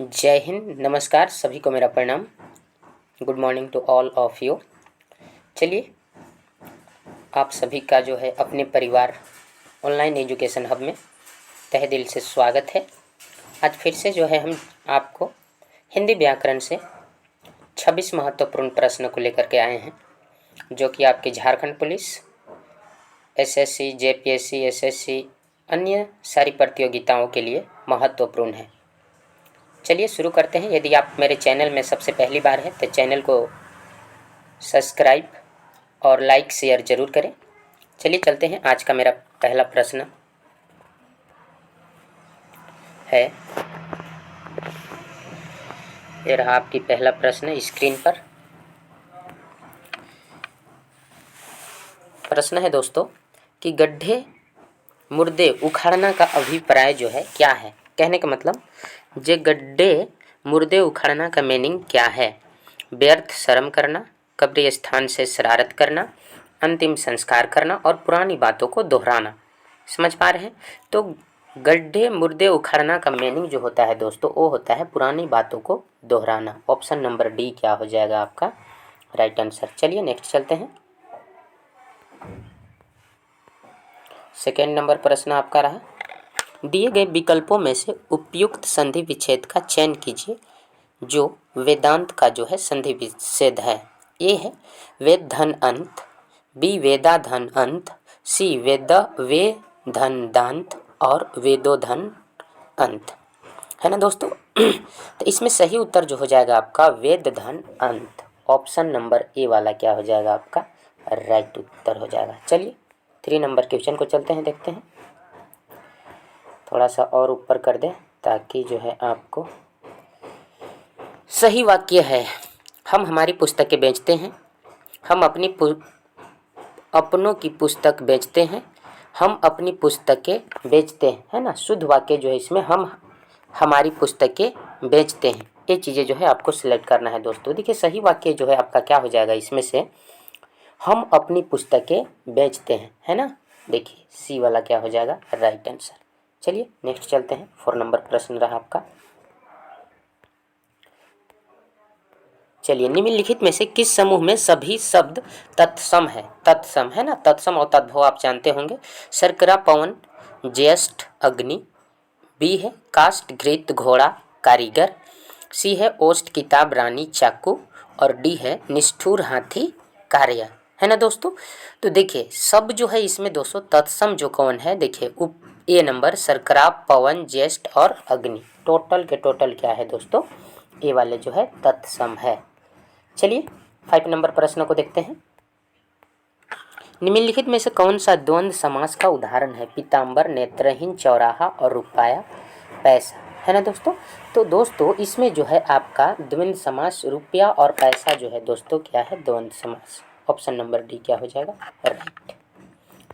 जय हिंद, नमस्कार सभी को मेरा प्रणाम। Good morning to all of you. चलिए, आप सभी का जो है अपने परिवार ऑनलाइन एजुकेशन हब में तहे दिल से स्वागत है। आज फिर से जो है हम आपको हिंदी व्याकरण से 26 महत्वपूर्ण प्रश्न को लेकर के आए हैं, जो कि आपकी Jharkhand police, SSC, JPSC, SSC, अन्य सारी प्रतियोगिताओं के लिए महत्वपूर्ण है। चलिए शुरू करते हैं। यदि आप मेरे चैनल में सबसे पहली बार हैं तो चैनल को सब्सक्राइब और लाइक शेयर ज़रूर करें। चलिए चलते हैं। आज का मेरा पहला प्रश्न है, ये रहा आपकी पहला प्रश्न स्क्रीन पर। प्रश्न है दोस्तों कि गड्ढे मुर्दे उखाड़ना का अभिप्राय जो है क्या है। कहने का मतलब, जे गड्ढे मुर्दे उखाड़ना का मीनिंग क्या है। व्यर्थ शर्म करना, कब्र स्थान से शरारत करना, अंतिम संस्कार करना और पुरानी बातों को दोहराना। समझ पा रहे हैं? तो गड्ढे मुर्दे उखाड़ना का मीनिंग जो होता है दोस्तों, वो होता है पुरानी बातों को दोहराना। ऑप्शन नंबर डी क्या हो जाएगा आपका राइट आंसर। चलिए नेक्स्ट चलते हैं। सेकेंड नंबर प्रश्न आपका रहा, दिए गए विकल्पों में से उपयुक्त संधि विच्छेद का चयन कीजिए जो वेदांत का जो है संधि विच्छेद है। ए है वेद धन अंत, बी वेदा धन अंत, सी वेद वे धन दांत और वेदो धन अंत। है ना दोस्तों? तो इसमें सही उत्तर जो हो जाएगा आपका वेद धन अंत। ऑप्शन नंबर ए वाला क्या हो जाएगा आपका राइट उत्तर हो जाएगा। चलिए 3 नंबर क्वेश्चन को चलते हैं, देखते हैं। थोड़ा सा और ऊपर कर दें ताकि जो है आपको सही वाक्य है। हम हमारी पुस्तकें बेचते हैं, हम अपनों की पुस्तक बेचते हैं, हम अपनी पुस्तकें बेचते हैं। है ना? शुद्ध वाक्य जो है इसमें हम हमारी पुस्तकें बेचते हैं, ये चीज़ें जो है आपको सिलेक्ट करना है दोस्तों। देखिए सही वाक्य जो है आपका क्या हो जाएगा इसमें से, हम अपनी पुस्तकें बेचते हैं। है ना? देखिए सी वाला क्या हो जाएगा राइट आंसर। चलिए नेक्स्ट चलते हैं। 4 नंबर प्रश्न रहा आपका। चलिए, निम्नलिखित में से किस समूह में सभी शब्द तत्सम है। तत्सम है ना, तत्सम और तद्भव आप जानते होंगे। शर्करा पवन ज्येष्ठ अग्नि, बी है काष्ठ घृत घोड़ा कारीगर, सी है ओष्ठ किताब रानी चाकू और डी है निष्ठुर हाथी कार्य। है ना दोस्तों? तो देखिए सब जो है इसमें दोस्तों तत्सम जो कौन है, देखिए ए नंबर शर्करा पवन ज्येष्ठ और अग्नि, टोटल के टोटल क्या है दोस्तों, ए वाले जो है तत्सम है। चलिए 5 नंबर प्रश्न को देखते हैं। निम्नलिखित में से कौन सा द्वंद्व समास का उदाहरण है। पीताम्बर, नेत्रहीन, चौराहा और रुपया पैसा। है ना दोस्तों? तो दोस्तों इसमें जो है आपका द्वंद्व समास रुपया और पैसा जो है दोस्तों क्या है द्वंद्व समास। ऑप्शन नंबर डी क्या हो जाएगा राइट।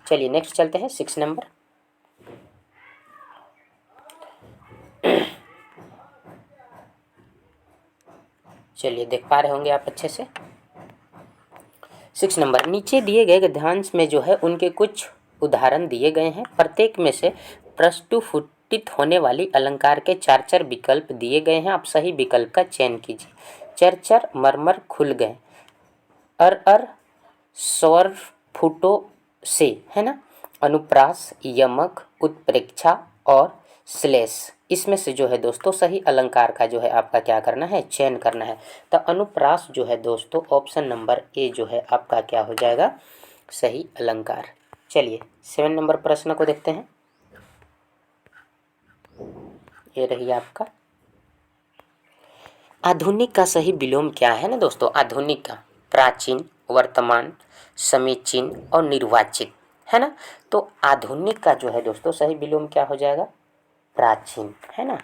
चलिए नेक्स्ट चलते हैं 6 नंबर। चलिए देख पा रहे होंगे आप अच्छे से। 6 नंबर, नीचे दिए गए गद्यांश में जो है उनके कुछ उदाहरण दिए गए हैं। प्रत्येक में से प्रस्तुत होने वाली अलंकार के 4 विकल्प दिए गए हैं। आप सही विकल्प का चयन कीजिए। चरचर मरमर खुल गए, अर स्वर फुटो से। है ना? अनुप्रास, यमक, उत्प्रेक्षा और श्लेष। इसमें से जो है दोस्तों सही अलंकार का जो है आपका क्या करना है चयन करना है। तो अनुप्रास जो है दोस्तों ऑप्शन नंबर ए जो है आपका क्या हो जाएगा सही अलंकार। चलिए 7 नंबर प्रश्न को देखते हैं। ये रही आपका आधुनिक का सही विलोम क्या है ना दोस्तों। आधुनिक का प्राचीन, वर्तमान, समीचीन और निर्वाचित। है ना? तो आधुनिक का जो है दोस्तों सही विलोम क्या हो जाएगा प्राचीन। है ना?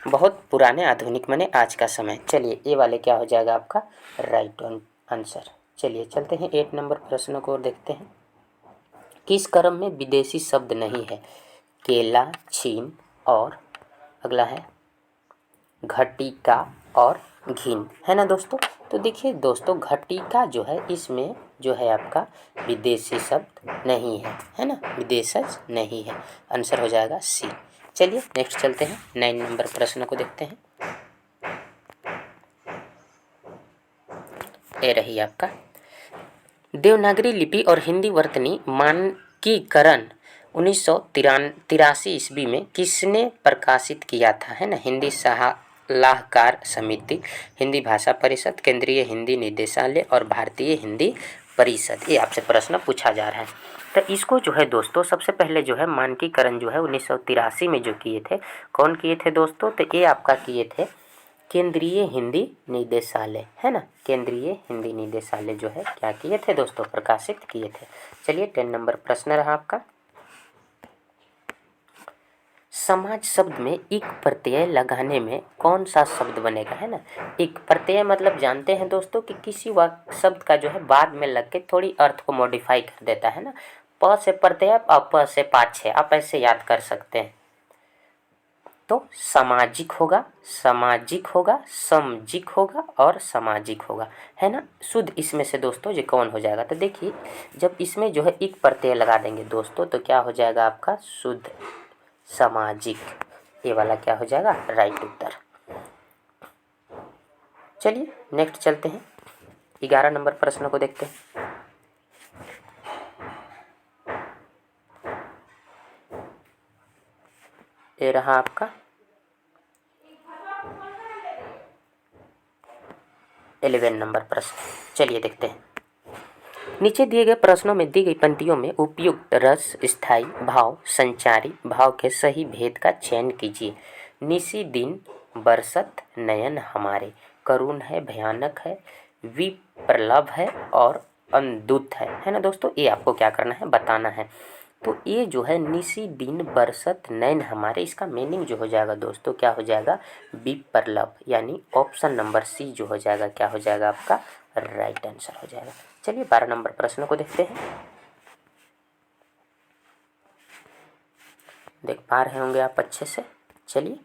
बहुत पुराने, आधुनिक माने आज का समय। चलिए ये वाले क्या हो जाएगा आपका राइट आंसर। चलिए चलते हैं 8 नंबर प्रश्न को और देखते हैं। किस क्रम में विदेशी शब्द नहीं है। केला, छीन और अगला है घटिका और घिन। है ना दोस्तों? तो देखिए दोस्तों घटिका जो है इसमें जो है आपका विदेशी शब्द नहीं है ना, विदेशज नहीं है। आंसर हो जाएगा सी। चलिए नेक्स्ट चलते हैं, 9 नंबर प्रश्न को देखते हैं। ये रही आपका देवनागरी लिपि और हिंदी वर्तनी मानकीकरण 1983 ईस्वी में किसने प्रकाशित किया था, है ना। हिंदी सलाहकार समिति, हिंदी भाषा परिषद, केंद्रीय हिंदी निदेशालय और भारतीय हिंदी परिषद। ये आपसे प्रश्न पूछा जा रहा है। तो इसको जो है दोस्तों सबसे पहले जो है मानकीकरण जो है 1983 में जो किए थे, कौन किए थे दोस्तों, तो ये आपका किए थे केंद्रीय हिंदी निदेशालय, है ना। केंद्रीय हिंदी निदेशालय जो है क्या किए थे दोस्तों, प्रकाशित किए थे। चलिए 10 नंबर प्रश्न रहा आपका, समाज शब्द में इक प्रत्यय लगाने में कौन सा शब्द बनेगा, है ना। इक प्रत्यय मतलब जानते हैं दोस्तों कि किसी वाक्य शब्द का जो है बाद में लग के थोड़ी अर्थ को मॉडिफाई कर देता है ना। प से प्रत्यय और प से पाछे, आप ऐसे याद कर सकते हैं। तो सामाजिक होगा, सामाजिक होगा, समजिक होगा और सामाजिक होगा, है ना। शुद्ध इसमें से दोस्तों ये कौन हो जाएगा, तो देखिए जब इसमें जो है इक प्रत्यय लगा देंगे दोस्तों तो क्या हो जाएगा आपका शुद्ध सामाजिक। ये वाला क्या हो जाएगा राइट उत्तर। चलिए नेक्स्ट चलते हैं, 11 नंबर प्रश्न को देखते हैं। ये रहा आपका 11 नंबर प्रश्न। चलिए देखते हैं, नीचे दिए गए प्रश्नों में दी गई पंक्तियों में उपयुक्त रस, स्थायी भाव, संचारी भाव के सही भेद का चयन कीजिए। निसी दिन बरसत नयन हमारे, करुण है, भयानक है, विप्रलभ है और अद्भुत है ना दोस्तों। ये आपको क्या करना है बताना है। तो ये जो है निसी दिन बरसत नैन हमारे, इसका मीनिंग जो हो जाएगा दोस्तों क्या हो जाएगा विप्रलभ, यानी ऑप्शन नंबर सी जो हो जाएगा क्या हो जाएगा आपका राइट आंसर हो जाएगा। चलिए 12 नंबर प्रश्न को देखते हैं, देख पा रहे होंगे आप अच्छे से। चलिए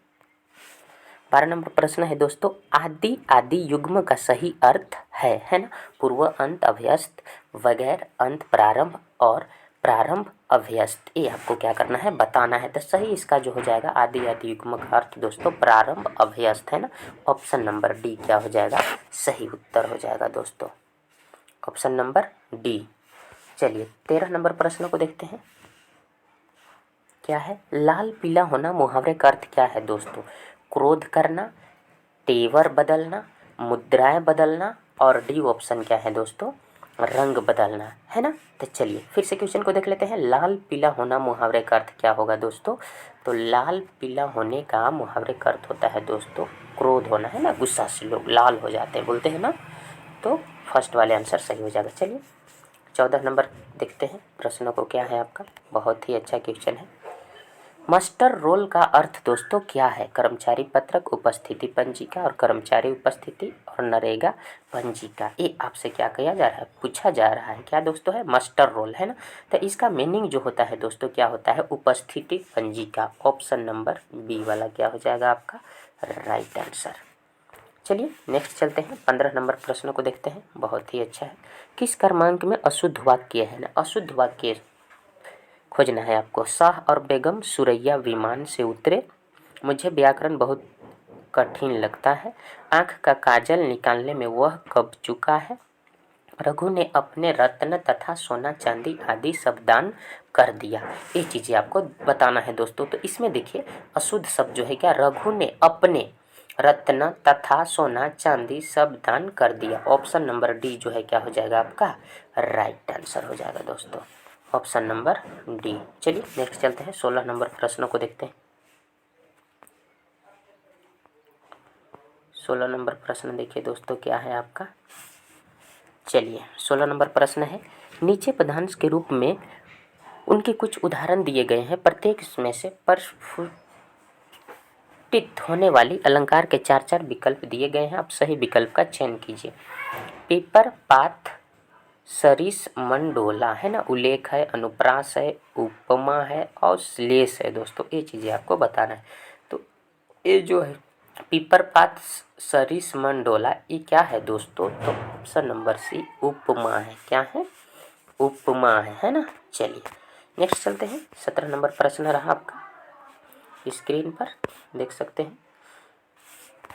12 नंबर प्रश्न है दोस्तों, आदि आदि युग्म का सही अर्थ है ना। पूर्व अंत अभ्यस्त, वगैर अंत प्रारंभ और प्रारंभ अभ्यस्त। ये आपको क्या करना है बताना है। तो सही इसका जो हो जाएगा आदि आदि युग्म का अर्थ दोस्तों प्रारंभ अभ्यस्त, है ना। ऑप्शन नंबर डी क्या हो जाएगा सही उत्तर हो जाएगा दोस्तों, ऑप्शन नंबर डी। चलिए 13 नंबर प्रश्न को देखते हैं, क्या है लाल पीला होना मुहावरे का अर्थ क्या है दोस्तों, क्रोध करना, तेवर बदलना, मुद्राएं बदलना और डी ऑप्शन क्या है दोस्तों रंग बदलना, है ना। तो चलिए फिर से क्वेश्चन को देख लेते हैं, लाल पीला होना मुहावरे का अर्थ क्या होगा दोस्तों, तो लाल पीला होने का मुहावरे का अर्थ होता है दोस्तों क्रोध होना, है ना। गुस्सा से लोग लाल हो जाते हैं बोलते हैं ना, तो फर्स्ट वाले आंसर सही हो जाएगा। चलिए 14 नंबर देखते हैं प्रश्नों को, क्या है आपका बहुत ही अच्छा क्वेश्चन है। मास्टर रोल का अर्थ दोस्तों क्या है, कर्मचारी पत्रक, उपस्थिति पंजिका और कर्मचारी उपस्थिति और नरेगा पंजिका। ये आपसे क्या किया जा रहा है पूछा जा रहा है क्या दोस्तों है मास्टर रोल, है ना। तो इसका मीनिंग जो होता है दोस्तों क्या होता है उपस्थिति पंजिका। ऑप्शन नंबर बी वाला क्या हो जाएगा आपका राइट आंसर। चलिए नेक्स्ट चलते हैं, 15 नंबर प्रश्न को देखते हैं, बहुत ही अच्छा है। किस क्रमांक में अशुद्ध वाक्य है ना, अशुद्ध वाक्य खोजना है आपको। शाह और बेगम सुरैया विमान से उतरे, मुझे व्याकरण बहुत कठिन लगता है, आँख का काजल निकालने में वह कब चुका है, रघु ने अपने रत्न तथा सोना चांदी आदि सब दान कर दिया। ये चीज़ें आपको बताना है दोस्तों। तो इसमें देखिए अशुद्ध शब्द जो है क्या, रघु ने अपने रत्न तथा सोना चांदी सब दान कर दिया। ऑप्शन नंबर डी जो है क्या हो जाएगा आपका राइट आंसर हो जाएगा दोस्तों, ऑप्शन नंबर डी। चलिए नेक्स्ट चलते हैं, 16 नंबर प्रश्नों को देखते हैं। 16 नंबर प्रश्न देखिए दोस्तों क्या है आपका। चलिए 16 नंबर प्रश्न है, नीचे पदांश के रूप में उनके कुछ उदाहरण दिए गए हैं, प्रत्येक में से प्रस्फुटित होने वाली अलंकार के 4 विकल्प दिए गए हैं, आप सही विकल्प का चयन कीजिए। पेपर पात सरिस मंडोला, है ना, उल्लेख है, अनुप्रास है, उपमा है और श्लेष है दोस्तों। ये चीज़ें आपको बताना है। तो ये जो है पीपर पात सरिस मन डोला, ये क्या है दोस्तों? तो ऑप्शन नंबर सी उपमा है। क्या है? उपमा है ना। चलिए नेक्स्ट चलते हैं। 17 नंबर प्रश्न रहा आपका, स्क्रीन पर देख सकते हैं।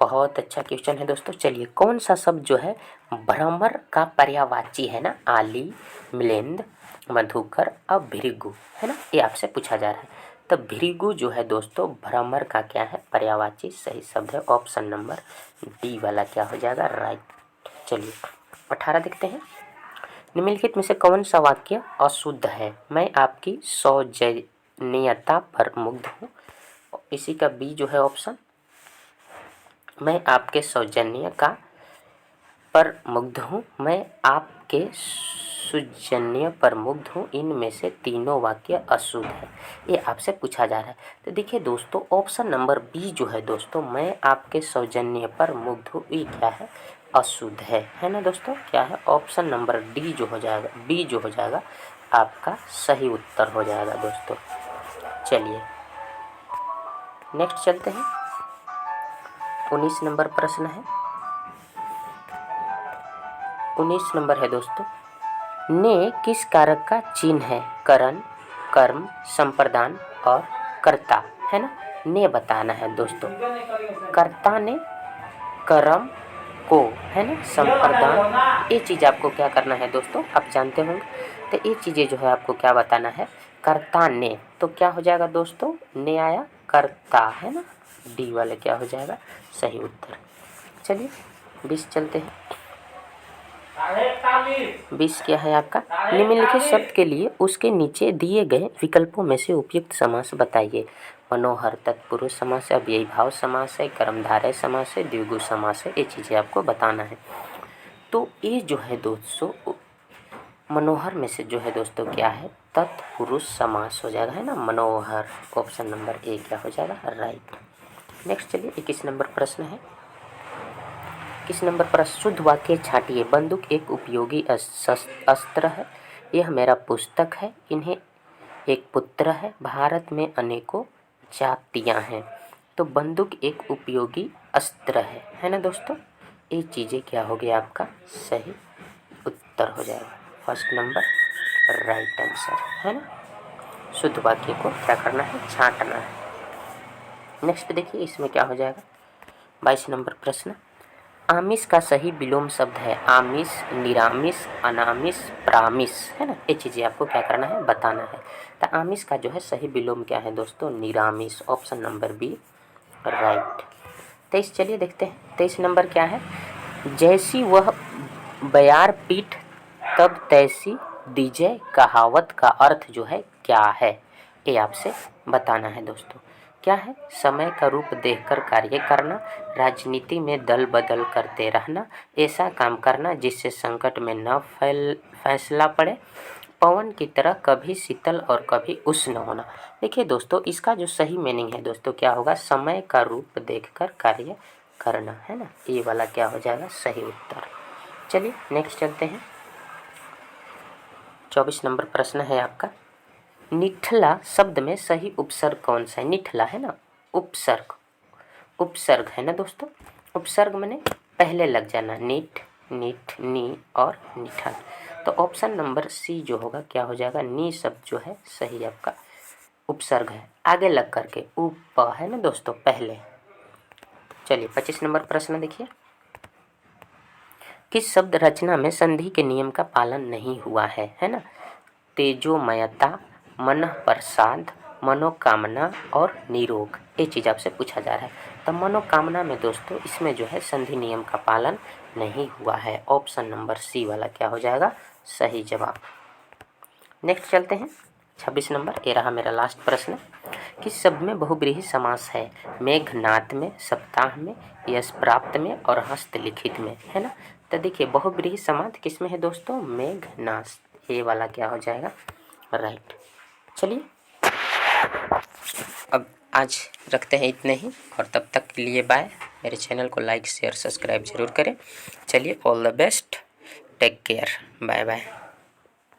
बहुत अच्छा क्वेश्चन है दोस्तों। चलिए, कौन सा शब्द जो है भ्रमर का पर्यायवाची है ना? आली, मिलिंद, मधुकर और भृगु है ना, ये आपसे पूछा जा रहा है। तो भृगु जो है दोस्तों भ्रमर का क्या है? पर्यायवाची। सही शब्द है ऑप्शन नंबर डी वाला क्या हो जाएगा? राइट। चलिए 18 देखते हैं। निम्नलिखित में से कौन सा वाक्य अशुद्ध है? मैं आपकी सौजन्यता पर मुग्ध हूँ। इसी का बी जो है ऑप्शन, मैं आपके सौजन्य का पर मुग्ध हूँ, मैं आपके सौजन्य पर मुग्ध हूँ, इनमें से तीनों वाक्य अशुद्ध है। ये आपसे पूछा जा रहा है। तो देखिए दोस्तों ऑप्शन नंबर बी जो है दोस्तों, मैं आपके सौजन्य पर मुग्ध हूँ, ये क्या है? अशुद्ध है ना दोस्तों। क्या है? ऑप्शन नंबर डी जो हो जाएगा, बी जो हो जाएगा आपका सही उत्तर हो जाएगा दोस्तों। चलिए नेक्स्ट चलते हैं। 19 नंबर प्रश्न है। 19 नंबर है दोस्तों, ने किस कारक का चिन्ह है? करण, कर्म, संप्रदान और कर्ता है ना। ने बताना है दोस्तों। कर्ता ने कर्म को है ना, संप्रदान, ये चीज़ आपको क्या करना है दोस्तों? आप जानते होंगे। तो ये चीज़ें जो है आपको क्या बताना है? कर्ता ने, तो क्या हो जाएगा दोस्तों? ने आया, कर्ता है ना, डी वाले क्या हो जाएगा सही उत्तर। चलिए 20 चलते हैं। 20 क्या है आपका? निम्नलिखित शब्द के लिए उसके नीचे दिए गए विकल्पों में से उपयुक्त समास बताइए। मनोहर तत्पुरुष समास है, अव्ययी भाव समास है, कर्मधारय समास है, द्विगु समास है। ये चीज़ें आपको बताना है। तो ये जो है दोस्तों मनोहर में से जो है दोस्तों क्या है? तत्पुरुष समास हो जाएगा है ना, मनोहर। ऑप्शन नंबर ए क्या हो जाएगा? राइट। नेक्स्ट चलिए 21 नंबर प्रश्न है। 21 नंबर प्रश्न, शुद्ध वाक्य छांटिए। बंदूक एक उपयोगी अस्त्र है, यह मेरा पुस्तक है, इन्हें एक पुत्र है, भारत में अनेकों जातियां हैं। तो बंदूक एक उपयोगी अस्त्र है ना दोस्तों। ये चीज़ें क्या हो गया आपका सही उत्तर हो जाएगा। फर्स्ट नंबर राइट आंसर है ना। शुद्ध वाक्य को क्या करना है? छांटना है। नेक्स्ट देखिए इसमें क्या हो जाएगा। 22 नंबर प्रश्न, आमिष का सही विलोम शब्द है। आमिष, निरामिष, अनामिष, प्रामिष है ना। ये चीज़ें आपको क्या करना है? बताना है। तो आमिष का जो है सही विलोम क्या है दोस्तों? निरामिष। Option number B right. 23 चलिए देखते हैं। 23 नंबर क्या है? जैसी वह बयार पीठ तब तैसी दीजय, कहावत का अर्थ जो है क्या है? ये आपसे बताना है दोस्तों। क्या है? समय का रूप देखकर कार्य करना, राजनीति में दल बदल करते रहना, ऐसा काम करना जिससे संकट में न फैसला पड़े, पवन की तरह कभी शीतल और कभी उष्ण होना। देखिए दोस्तों इसका जो सही मीनिंग है दोस्तों क्या होगा? समय का रूप देखकर कार्य करना है ना। ये वाला क्या हो जाएगा सही उत्तर। चलिए नेक्स्ट चलते हैं। 24 नंबर प्रश्न है आपका, निठला शब्द में सही उपसर्ग कौन सा है? निठला है ना, उपसर्ग, उपसर्ग है ना दोस्तों। उपसर्ग माने पहले लग जाना, निठ, निठ, नी और निठल। तो ऑप्शन नंबर सी जो होगा क्या हो जाएगा? नी शब्द जो है सही आपका उपसर्ग है, आगे लग करके उप है ना दोस्तों पहले। चलिए 25 नंबर प्रश्न देखिए, किस शब्द रचना में संधि के नियम का पालन नहीं हुआ है ना। तेजोमयता, मन प्रसाद, मनोकामना और निरोग, ये चीज़ आपसे पूछा जा रहा है। तो मनोकामना में दोस्तों इसमें जो है संधि नियम का पालन नहीं हुआ है। ऑप्शन नंबर सी वाला क्या हो जाएगा सही जवाब। नेक्स्ट चलते हैं 26 नंबर, ये रहा मेरा लास्ट प्रश्न। किस शब्द में बहुब्रीहि समास है? मेघनाद में, सप्ताह में, यश प्राप्त में और हस्तलिखित में है ना। तो देखिए बहुब्रीहि समास किस में है दोस्तों? मेघनाद। ये वाला क्या हो जाएगा राइट। चलिए अब आज रखते हैं इतने ही, और तब तक के लिए बाय। मेरे चैनल को लाइक शेयर सब्सक्राइब जरूर करें। चलिए all the best, take care, bye bye.